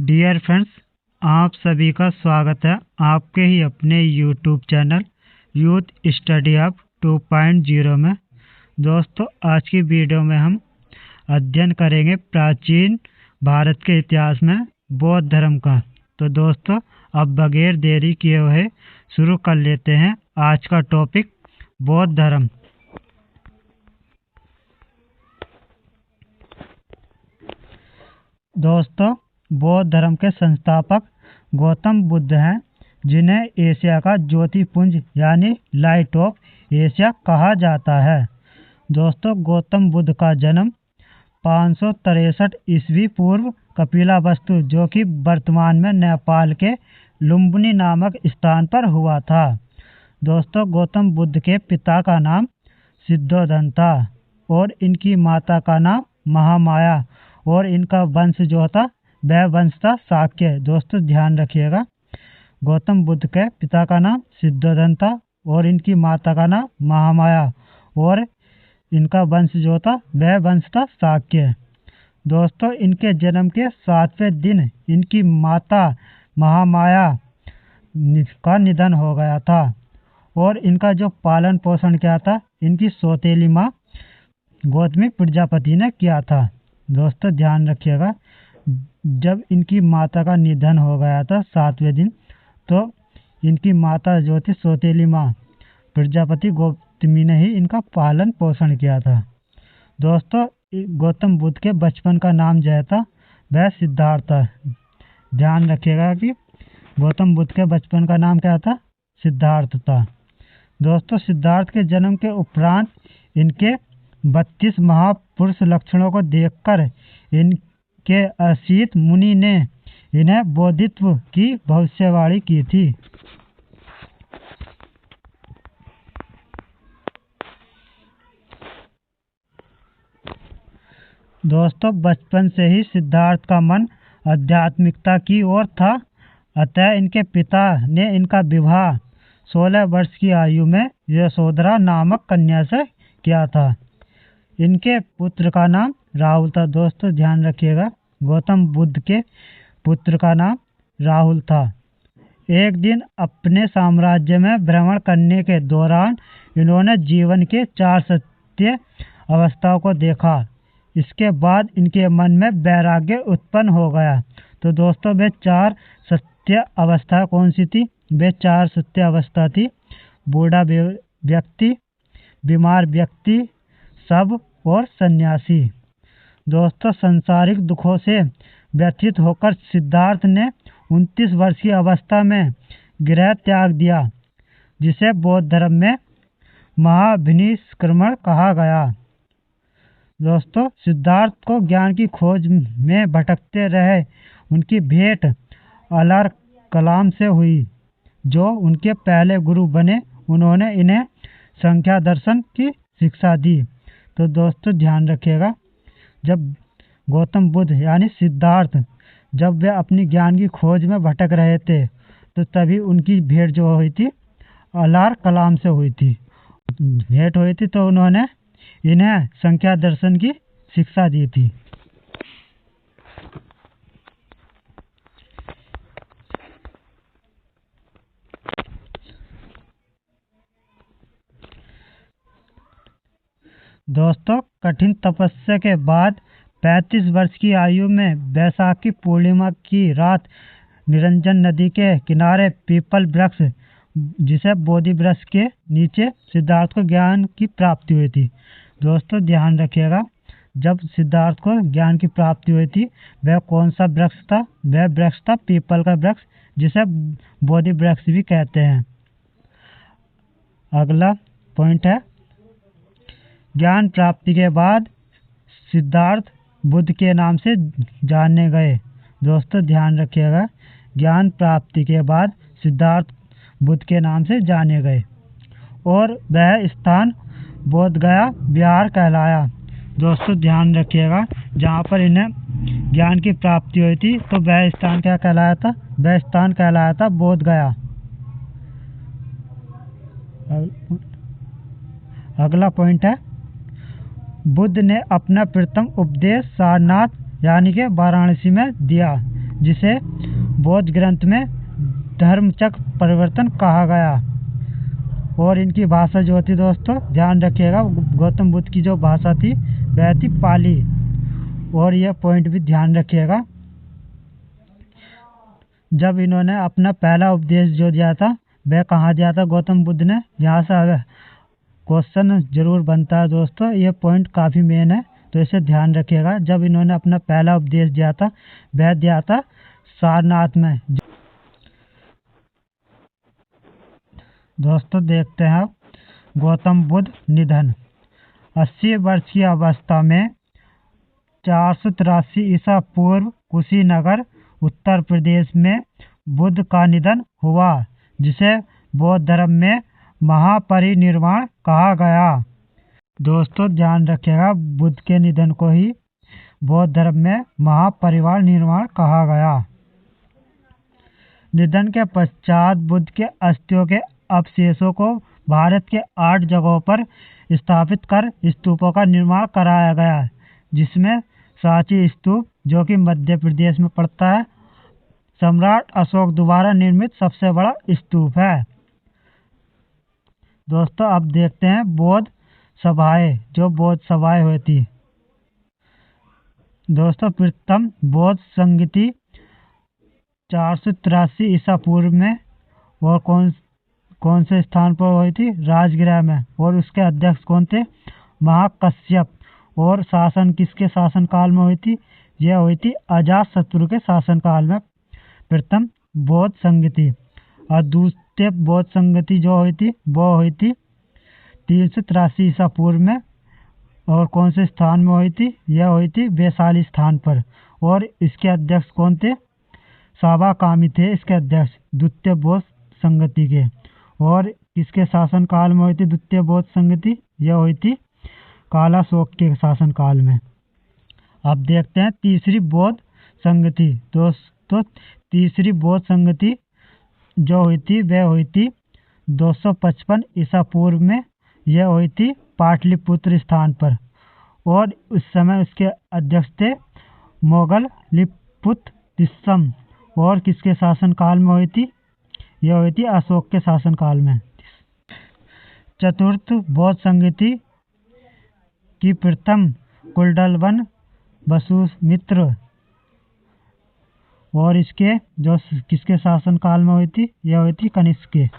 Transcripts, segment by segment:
Dear friends, आप सभी का स्वागत है आपके ही अपने YouTube channel youth study hub 2.0 में। दोस्तों, आज की वीडियो में हम अध्ययन करेंगे प्राचीन भारत के इतिहास में बौद्ध धर्म का। तो दोस्तों, अब बगैर देरी किए हुए शुरू कर लेते हैं आज का टॉपिक, बौद्ध धर्म। दोस्तों, बौद्ध धर्म के संस्थापक गौतम बुद्ध हैं, जिन्हें एशिया का ज्योतिपुंज यानी लाइट ऑफ एशिया कहा जाता है। दोस्तों, गौतम बुद्ध का जन्म 563 ईस्वी पूर्व कपिलावस्तु, जो कि वर्तमान में नेपाल के लुम्बिनी नामक स्थान पर हुआ था। दोस्तों, गौतम बुद्ध के पिता का नाम सिद्धोधन था और इनकी माता का नाम महामाया, और इनका वंश जो था वह वंश था शाक्य। दोस्तों, ध्यान रखिएगा, गौतम बुद्ध के पिता का नाम सिद्धोधन था और इनकी माता का नाम महामाया, और इनका वंश जो था वह वंश था शाक्य। दोस्तों, इनके जन्म के 7वें दिन इनकी माता महामाया का निधन हो गया था, और इनका जो पालन पोषण किया था इनकी सौतेली माँ गौतमी प्रजापति ने किया था। दोस्तों, ध्यान रखिएगा, जब इनकी माता का निधन हो गया था 7वें दिन, तो इनकी माता जो थी सौतेली माँ प्रजापति गौतमी ने ही इनका पालन पोषण किया था। दोस्तों, गौतम बुद्ध के बचपन का नाम जो था वह सिद्धार्थ था। ध्यान रखिएगा कि गौतम बुद्ध के बचपन का नाम क्या था, सिद्धार्थ था। दोस्तों, सिद्धार्थ के जन्म के उपरांत इनके 32 महापुरुष लक्षणों को देखकर इनके असीत मुनि ने इन्हें बोधित्व की भविष्यवाणी की थी। दोस्तों, बचपन से ही सिद्धार्थ का मन आध्यात्मिकता की ओर था, अतः इनके पिता ने इनका विवाह 16 वर्ष की आयु में यशोधरा नामक कन्या से किया था। इनके पुत्र का नाम राहुल था। दोस्तों, ध्यान रखिएगा, गौतम बुद्ध के पुत्र का नाम राहुल था। एक दिन अपने साम्राज्य में भ्रमण करने के दौरान इन्होंने जीवन के 4 सत्य अवस्थाओं को देखा। इसके बाद इनके मन में वैराग्य उत्पन्न हो गया। तो दोस्तों, वे 4 सत्य अवस्था कौन सी थी? वे 4 सत्य अवस्था थी: बूढ़ा व्यक्ति, बीमार व्यक्ति, सब और सन्यासी। दोस्तों, सांसारिक दुखों से व्यथित होकर सिद्धार्थ ने 29 वर्ष की अवस्था में गृह त्याग दिया, जिसे बौद्ध धर्म में महाभिनिष्क्रमण कहा गया। दोस्तों, सिद्धार्थ को ज्ञान की खोज में भटकते रहे उनकी भेंट अलार कलाम से हुई, जो उनके पहले गुरु बने। उन्होंने इन्हें संख्या दर्शन की शिक्षा दी। तो दोस्तों, ध्यान रखिएगा, जब गौतम बुद्ध यानी सिद्धार्थ जब वे अपनी ज्ञान की खोज में भटक रहे थे, तो तभी उनकी भेंट जो हुई थी अलार कलाम से हुई थी। भेंट हुई थी तो उन्होंने इन्हें संख्या दर्शन की शिक्षा दी थी। दोस्तों, कठिन तपस्या के बाद 35 वर्ष की आयु में बैसाखी पूर्णिमा की रात निरंजन नदी के किनारे पीपल वृक्ष, जिसे बोधि वृक्ष के नीचे सिद्धार्थ को ज्ञान की प्राप्ति हुई थी। दोस्तों, ध्यान रखिएगा, जब सिद्धार्थ को ज्ञान की प्राप्ति हुई थी वह कौन सा वृक्ष था? वह वृक्ष था पीपल का वृक्ष, जिसे बोधि वृक्ष भी कहते हैं। अगला पॉइंट है, ज्ञान प्राप्ति के बाद सिद्धार्थ बुद्ध के नाम से जाने गए। दोस्तों, ध्यान रखिएगा, ज्ञान प्राप्ति के बाद सिद्धार्थ बुद्ध के नाम से जाने गए और वह स्थान बोधगया बिहार कहलाया। दोस्तों, ध्यान रखिएगा, जहाँ पर इन्हें ज्ञान की प्राप्ति हुई थी तो वह स्थान क्या कहलाया था? वह स्थान कहलाया था बोधगया। अगला पॉइंट है, बुद्ध ने अपना प्रथम उपदेश सारनाथ यानी कि वाराणसी में दिया। जिसे बौद्ध ग्रंथ में धर्मचक्र परिवर्तन कहा गया। और इनकी भाषा जो थी दोस्तों, ध्यान रखिएगा, गौतम बुद्ध की जो भाषा थी वह थी पाली। और यह पॉइंट भी ध्यान रखिएगा। जब इन्होंने अपना पहला उपदेश जो दिया था वह कहाँ दिया था गौतम बुद्ध ने, यहाँ से क्वेश्चन जरूर बनता है दोस्तों। ये पॉइंट काफ़ी मेन है, तो इसे ध्यान रखिएगा। जब इन्होंने अपना पहला उपदेश दिया था वह दिया था सारनाथ में। दोस्तों देखते हैं गौतम बुद्ध निधन। 80 वर्ष की अवस्था में 483 ईसा पूर्व कुशीनगर उत्तर प्रदेश में बुद्ध का निधन हुआ, जिसे बौद्ध धर्म में महापरिनिर्वाण कहा गया। दोस्तों ध्यान रखिएगा, बुद्ध के निधन को ही बौद्ध धर्म में महापरिनिर्वाण कहा गया। निधन के पश्चात बुद्ध के अस्थियों के अवशेषों को भारत के 8 जगहों पर स्थापित कर स्तूपों का निर्माण कराया गया, जिसमें सांची स्तूप जो कि मध्य प्रदेश में पड़ता है, सम्राट अशोक द्वारा निर्मित सबसे बड़ा स्तूप है। दोस्तों अब देखते हैं बौद्ध सभाएं, जो बौद्ध सभाएं हुई थी। दोस्तों प्रथम बौद्ध संगति 483 ईसा पूर्व में, और कौन से स्थान पर हुई थी? राजगृह में। और उसके अध्यक्ष कौन थे? महाकश्यप। और शासन किसके शासनकाल में हुई थी? यह हुई थी अजातशत्रु के शासनकाल में प्रथम बौद्ध संगति। और दूसरे बौद्ध संगति जो हुई थी वो हुई थी 383 ईसा पूर्व में। और कौन से स्थान में हुई थी? यह हुई थी वैशाली स्थान पर। और इसके अध्यक्ष कौन थे? साबाकामी थे इसके अध्यक्ष द्वितीय बौद्ध संगति के। और किसके शासन काल में हुई थी द्वितीय बौद्ध संगति? यह हुई थी कालाशोक के शासन काल में। अब देखते हैं तीसरी बौद्ध संगति। दोस्तों तीसरी बौद्ध संगति जो हुई थी वह हुई थी 255 ईसा पूर्व में। यह हुई थी पाटलिपुत्र स्थान पर। और उस समय उसके अध्यक्ष थे मोगल लिपुत तिस्सम। और किसके शासन काल में हुई थी? यह हुई थी अशोक के शासन काल में। चतुर्थ बौद्ध संगति की प्रथम कुंडलवन वसुमित्र। और इसके जो किसके शासन काल में हुई थी? यह हुई थी कनिष्क के।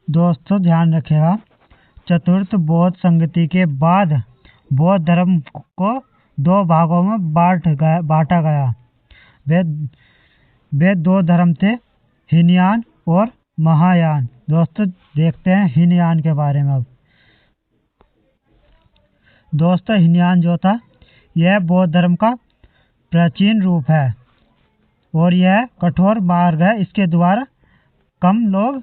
दोस्तों ध्यान रखिएगा, चतुर्थ बौद्ध संगति के बाद बौद्ध धर्म को 2 भागों में बांटा गया। वे 2 धर्म थे, हीनयान और महायान। दोस्तों देखते हैं हीनयान के बारे में अब। दोस्तों हीनयान जो था यह बौद्ध धर्म का प्राचीन रूप है और यह कठोर मार्ग है। इसके द्वारा कम लोग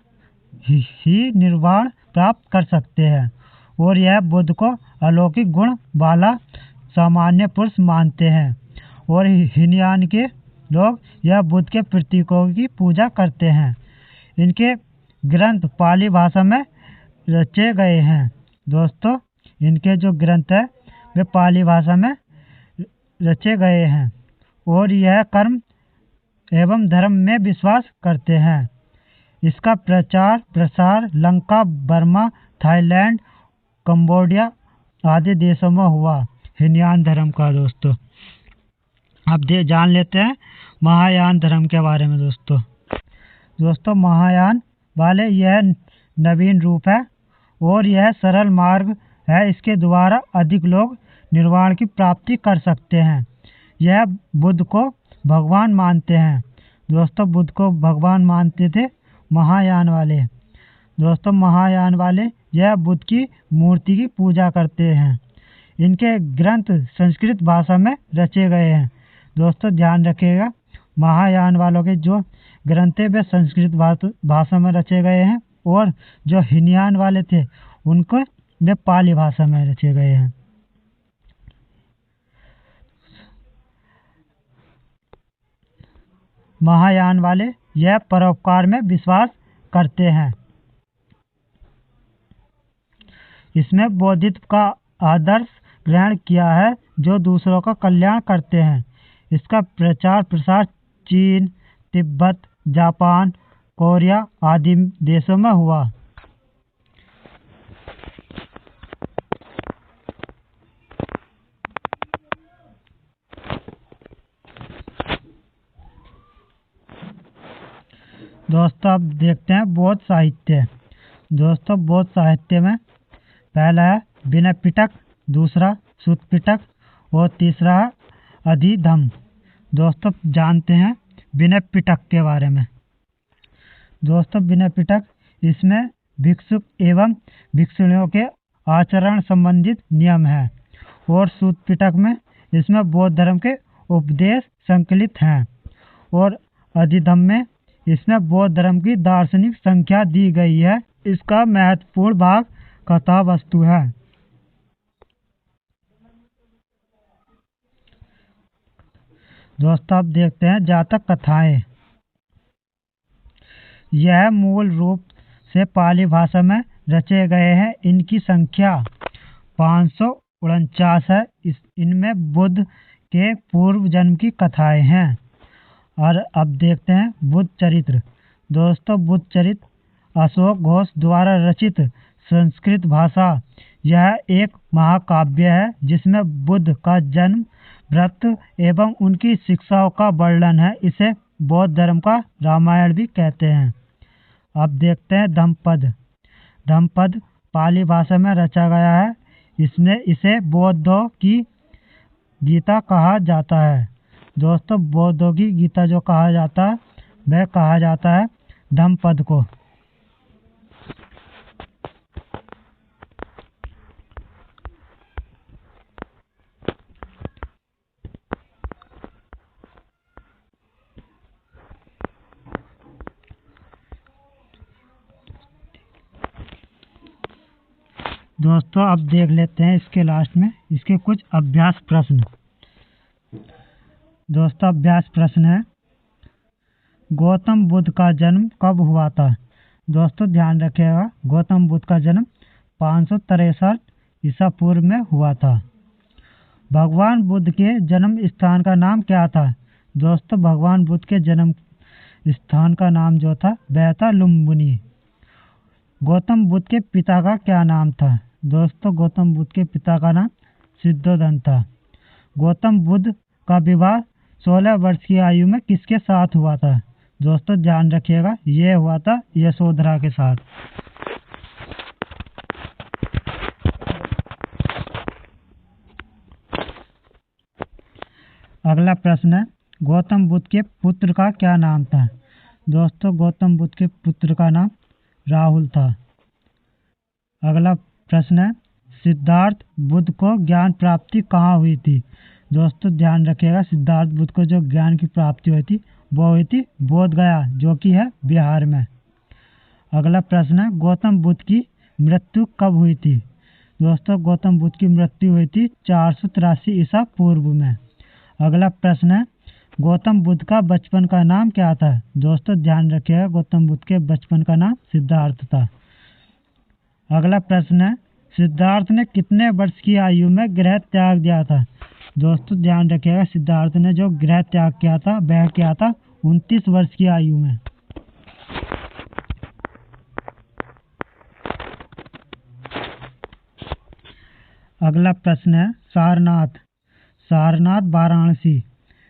ही निर्वाण प्राप्त कर सकते हैं और यह बुद्ध को अलौकिक गुण वाला सामान्य पुरुष मानते हैं। और हीनयान के लोग यह बुद्ध के प्रतीकों की पूजा करते हैं। इनके ग्रंथ पाली भाषा में रचे गए हैं। दोस्तों इनके जो ग्रंथ है वे पाली भाषा में रचे गए हैं और यह कर्म एवं धर्म में विश्वास करते हैं। इसका प्रचार प्रसार लंका, बर्मा, थाईलैंड, कंबोडिया आदि देशों में हुआ हीनयान धर्म का। दोस्तों अब जान लेते हैं महायान धर्म के बारे में। दोस्तों महायान वाले यह नवीन रूप है और यह सरल मार्ग है। इसके द्वारा अधिक लोग निर्वाण की प्राप्ति कर सकते हैं। यह बुद्ध को भगवान मानते हैं। दोस्तों बुद्ध को भगवान मानते थे महायान वाले। दोस्तों महायान वाले यह बुद्ध की मूर्ति की पूजा करते हैं। इनके ग्रंथ संस्कृत भाषा में रचे गए हैं। दोस्तों ध्यान रखिएगा, महायान वालों के जो ग्रंथ वे संस्कृत भाषा में रचे गए हैं और जो हीनयान वाले थे उनको वे पाली भाषा में रचे गए हैं। महायान वाले यह परोपकार में विश्वास करते हैं। इसमें बौद्धित्व का आदर्श ग्रहण किया है जो दूसरों का कल्याण करते हैं। इसका प्रचार प्रसार चीन, तिब्बत, जापान, कोरिया आदि देशों में हुआ। दोस्तों अब देखते हैं बौद्ध साहित्य। दोस्तों बौद्ध साहित्य में पहला है विनय पिटक, दूसरा सूत पिटक और तीसरा है अधिधम्म। दोस्तों जानते हैं विनय पिटक के बारे में। दोस्तों विनय पिटक इसमें भिक्षुक एवं भिक्षुणियों के आचरण संबंधित नियम है और सूत पिटक में इसमें बौद्ध धर्म के उपदेश संकलित हैं और अधिधम्म में इसमें बौद्ध धर्म की दार्शनिक संख्या दी गई है। इसका महत्वपूर्ण भाग कथा वस्तु है। दोस्तों अब देखते हैं जातक कथाएं। यह मूल रूप से पाली भाषा में रचे गए हैं। इनकी संख्या 549 है। इनमें बुद्ध के पूर्व जन्म की कथाएं हैं। और अब देखते हैं बुद्ध चरित्र। दोस्तों बुद्ध चरित्र अशोक घोष द्वारा रचित संस्कृत भाषा यह एक महाकाव्य है जिसमें बुद्ध का जन्म, व्रत एवं उनकी शिक्षाओं का वर्णन है। इसे बौद्ध धर्म का रामायण भी कहते हैं। अब देखते हैं धम्मपद। धम्मपद पाली भाषा में रचा गया है। इसे बौद्धों की गीता कहा जाता है। दोस्तों बौद्धों की गीता जो कहा जाता है वह कहा जाता है धम्मपद को। दोस्तों अब देख लेते हैं इसके लास्ट में इसके कुछ अभ्यास प्रश्न। दोस्तों अभ्यास प्रश्न है गौतम बुद्ध का जन्म कब हुआ था। दोस्तों ध्यान रखिएगा गौतम बुद्ध का जन्म 563 ईसा पूर्व में हुआ था। भगवान बुद्ध के जन्म स्थान का नाम क्या था। दोस्तों भगवान बुद्ध के जन्म स्थान का नाम जो था वह था लुम्बिनी। गौतम बुद्ध के पिता का क्या नाम था। दोस्तों गौतम बुद्ध के पिता का नाम सिद्धोधन था। गौतम बुद्ध का विवाह 16 वर्ष की आयु में किसके साथ हुआ था। दोस्तों ध्यान रखिएगा यह हुआ था यशोधरा के साथ। अगला प्रश्न है गौतम बुद्ध के पुत्र का क्या नाम था। दोस्तों गौतम बुद्ध के पुत्र का नाम राहुल था। अगला प्रश्न है सिद्धार्थ बुद्ध को ज्ञान प्राप्ति कहाँ हुई थी। दोस्तों ध्यान रखिएगा सिद्धार्थ बुद्ध को जो ज्ञान की प्राप्ति हुई थी वो हुई थी बोध गया जो कि है बिहार में। अगला प्रश्न है गौतम बुद्ध की मृत्यु कब हुई थी। दोस्तों गौतम बुद्ध की मृत्यु हुई थी 483 ईसा पूर्व में। अगला प्रश्न है गौतम बुद्ध का बचपन का नाम क्या था। दोस्तों ध्यान रखिएगा गौतम बुद्ध के बचपन का नाम सिद्धार्थ था। अगला प्रश्न है सिद्धार्थ ने कितने वर्ष की आयु में गृह त्याग दिया था। दोस्तों ध्यान रखिएगा सिद्धार्थ ने जो गृह त्याग किया था वह किया था 29 वर्ष की आयु में। अगला प्रश्न है सारनाथ। सारनाथ वाराणसी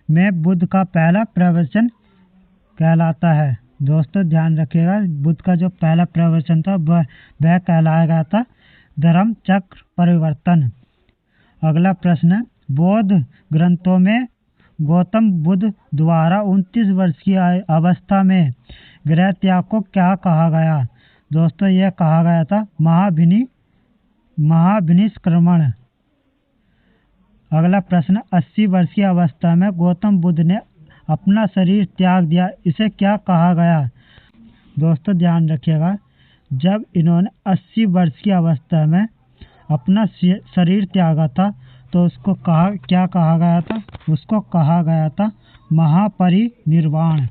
में बुद्ध का पहला प्रवचन कहलाता है। दोस्तों ध्यान रखिएगा बुद्ध का जो पहला प्रवचन था वह कहलाया गया था धर्म चक्र परिवर्तन। अगला प्रश्न है बौद्ध ग्रंथों में गौतम बुद्ध द्वारा 29 वर्ष की अवस्था में गृह त्याग को क्या कहा गया। दोस्तों यह कहा गया था महाभिनिष्क्रमण। अगला प्रश्न 80 वर्ष की अवस्था में गौतम बुद्ध ने अपना शरीर त्याग दिया इसे क्या कहा गया। दोस्तों ध्यान रखिएगा जब इन्होंने 80 वर्ष की अवस्था में अपना शरीर त्यागा था तो उसको क्या कहा गया था? उसको कहा गया था महापरिनिर्वाण।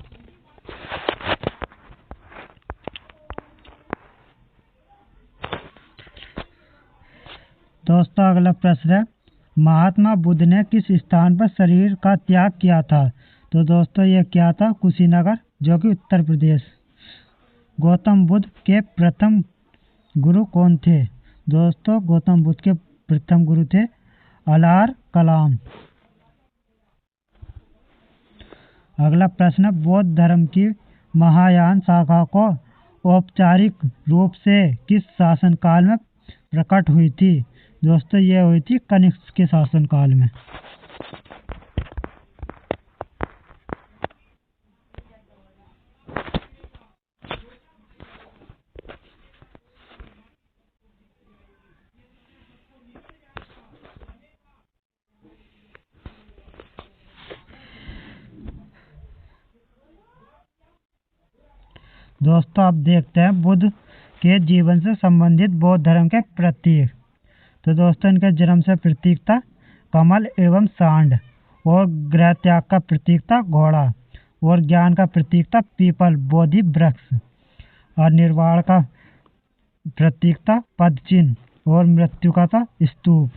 दोस्तों अगला प्रश्न है, महात्मा बुद्ध ने किस स्थान पर शरीर का त्याग किया था? तो दोस्तों ये क्या था? कुशीनगर, जो कि उत्तर प्रदेश। गौतम बुद्ध के प्रथम गुरु कौन थे? दोस्तों गौतम बुद्ध के प्रथम गुरु थे अलार कलाम। अगला प्रश्न, बौद्ध धर्म की महायान शाखा को औपचारिक रूप से किस शासनकाल में प्रकट हुई थी? दोस्तों ये हुई थी कनिष्क के शासनकाल में। दोस्तों अब देखते हैं बुद्ध के जीवन से संबंधित बौद्ध धर्म के प्रतीक। तो दोस्तों इनके जन्म से प्रतीक था कमल एवं सांड, और गृह त्याग का प्रतीक था घोड़ा, और ज्ञान का प्रतीक था पीपल बोधि वृक्ष, और निर्वाण का प्रतीक था पद चिन्ह, और मृत्यु का था स्तूप।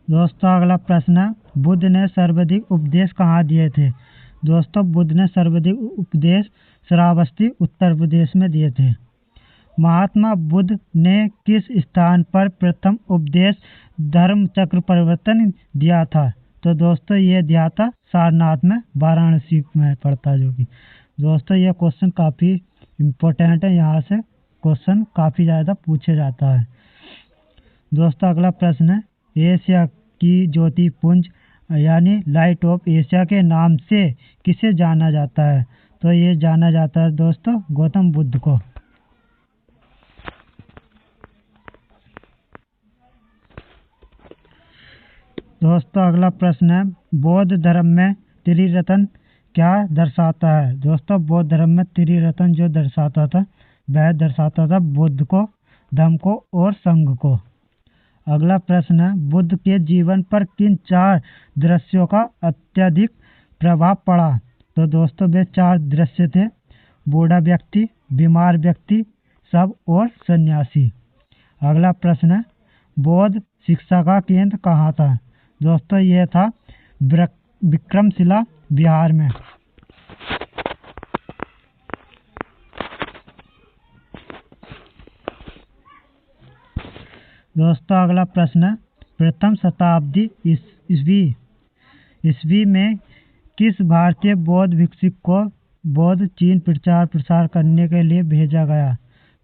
दोस्तों अगला प्रश्न है, बुद्ध ने सर्वाधिक उपदेश कहाँ दिए थे? दोस्तों बुद्ध ने सर्वाधिक उपदेश श्रावस्ती उत्तर प्रदेश में दिए थे। महात्मा बुद्ध ने किस स्थान पर प्रथम उपदेश धर्म चक्र परिवर्तन दिया था? तो दोस्तों ये दिया था सारनाथ में, वाराणसी में पड़ता, जो कि दोस्तों ये क्वेश्चन काफ़ी इम्पोर्टेंट है, यहाँ से क्वेश्चन काफ़ी ज़्यादा पूछे जाता है। दोस्तों अगला प्रश्न है, एशिया की ज्योति पुंज यानी लाइट ऑफ एशिया के नाम से किसे जाना जाता है? तो ये जाना जाता है दोस्तों गौतम बुद्ध को। दोस्तों अगला प्रश्न है, बौद्ध धर्म में त्रिरत्न क्या दर्शाता है? दोस्तों बौद्ध धर्म में त्रिरत्न जो दर्शाता था वह दर्शाता था बुद्ध को, धम्म को और संघ को। अगला प्रश्न है, बुद्ध के जीवन पर किन 4 दृश्यों का अत्यधिक प्रभाव पड़ा? तो दोस्तों वे 4 दृश्य थे, बूढ़ा व्यक्ति, बीमार व्यक्ति, शव और सन्यासी। अगला प्रश्न है, बौद्ध शिक्षा का केंद्र कहाँ था? दोस्तों ये था विक्रमशिला बिहार में। दोस्तों अगला प्रश्न है, प्रथम शताब्दी ईस्वी में किस भारतीय बौद्ध भिक्षुक को बौद्ध चीन प्रचार प्रसार करने के लिए भेजा गया?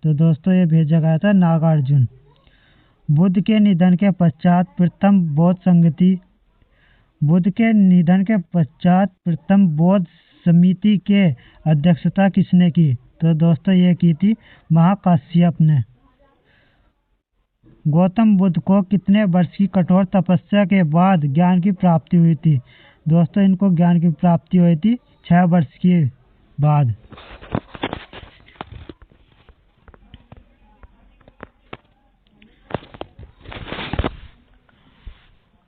तो दोस्तों ये भेजा गया था नागार्जुन। बुद्ध के निधन के पश्चात प्रथम बौद्ध समिति के अध्यक्षता किसने की? तो दोस्तों ये की थी महाकाश्यप ने। गौतम बुद्ध को कितने वर्ष की कठोर तपस्या के बाद ज्ञान की प्राप्ति हुई थी? दोस्तों इनको ज्ञान की प्राप्ति हुई थी 6 वर्ष के बाद।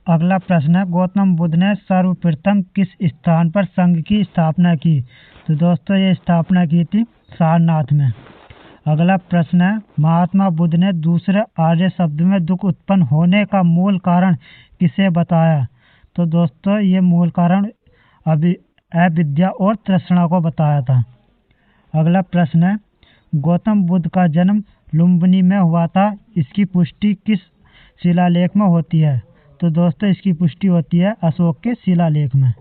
अगला प्रश्न है, गौतम बुद्ध ने सर्वप्रथम किस स्थान पर संघ की स्थापना की? तो दोस्तों ये स्थापना की थी सारनाथ में। अगला प्रश्न है, महात्मा बुद्ध ने दूसरे आर्य शब्द में दुख उत्पन्न होने का मूल कारण किसे बताया? तो दोस्तों ये मूल कारण अविद्या और तृष्णा को बताया था। अगला प्रश्न है, गौतम बुद्ध का जन्म लुम्बिनी में हुआ था, इसकी पुष्टि किस शिलालेख में होती है? तो दोस्तों इसकी पुष्टि होती है अशोक के शिलालेख में।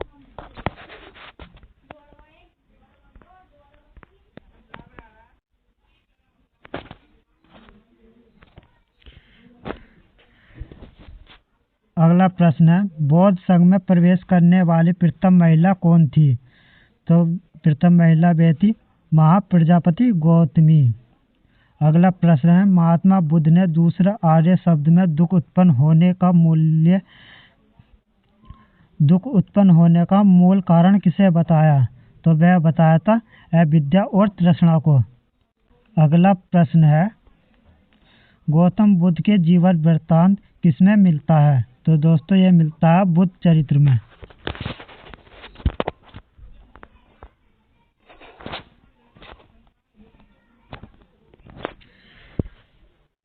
अगला प्रश्न है, बौद्ध संघ में प्रवेश करने वाली प्रथम महिला कौन थी? तो प्रथम महिला वे थी महाप्रजापति गौतमी। अगला प्रश्न है, महात्मा बुद्ध ने दूसरा आर्य शब्द में दुख उत्पन्न होने का मूल कारण किसे बताया? तो वह बताया था अविद्या और तृष्णा को। अगला प्रश्न है, गौतम बुद्ध के जीवन वृत्तांत किसमें मिलता है? तो दोस्तों ये मिलता है बुद्ध चरित्र में।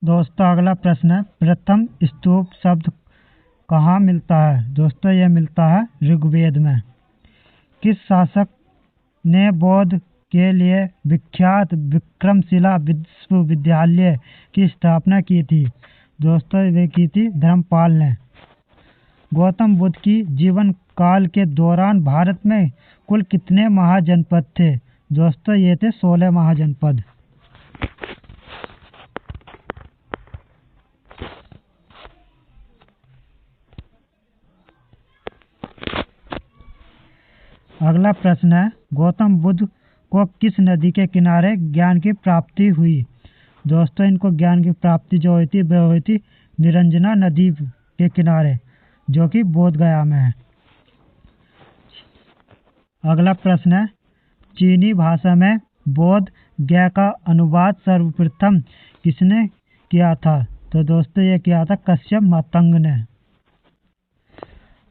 दोस्तों अगला प्रश्न है, प्रथम स्तूप शब्द कहाँ मिलता है? दोस्तों यह मिलता है ऋग्वेद में। किस शासक ने बौद्ध के लिए विख्यात विक्रमशिला विश्वविद्यालय की स्थापना की थी? दोस्तों वे की थी धर्मपाल ने। गौतम बुद्ध की जीवन काल के दौरान भारत में कुल कितने महाजनपद थे? दोस्तों ये थे 16 महाजनपद। अगला प्रश्न है, गौतम बुद्ध को किस नदी के किनारे ज्ञान की प्राप्ति हुई? दोस्तों इनको ज्ञान की प्राप्ति जो हुई थी वह हुई थी निरंजना नदी के किनारे, जो कि बोध गया में है। अगला प्रश्न है, चीनी भाषा में बोध गया का अनुवाद सर्वप्रथम किसने किया था? तो दोस्तों ये किया था कश्यप मातंग ने।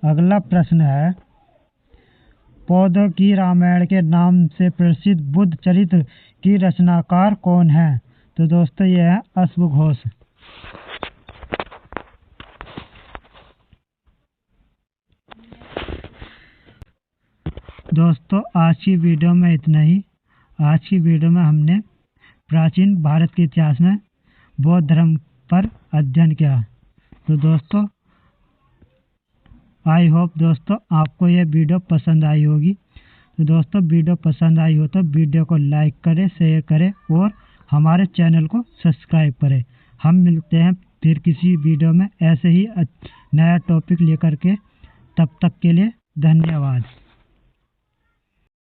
अगला प्रश्न है, पौधों की रामायण के नाम से प्रसिद्ध बुद्ध चरित्र की रचनाकार कौन है? तो दोस्तों ये है अश्वघोष। दोस्तों आज की वीडियो में इतना ही। आज की वीडियो में हमने प्राचीन भारत के इतिहास में बौद्ध धर्म पर अध्ययन किया। तो दोस्तों आई होप दोस्तों आपको यह वीडियो पसंद आई होगी। तो दोस्तों वीडियो पसंद आई हो तो वीडियो को लाइक करें, शेयर करें और हमारे चैनल को सब्सक्राइब करें। हम मिलते हैं फिर किसी वीडियो में ऐसे ही नया टॉपिक लेकर के। तब तक के लिए धन्यवाद।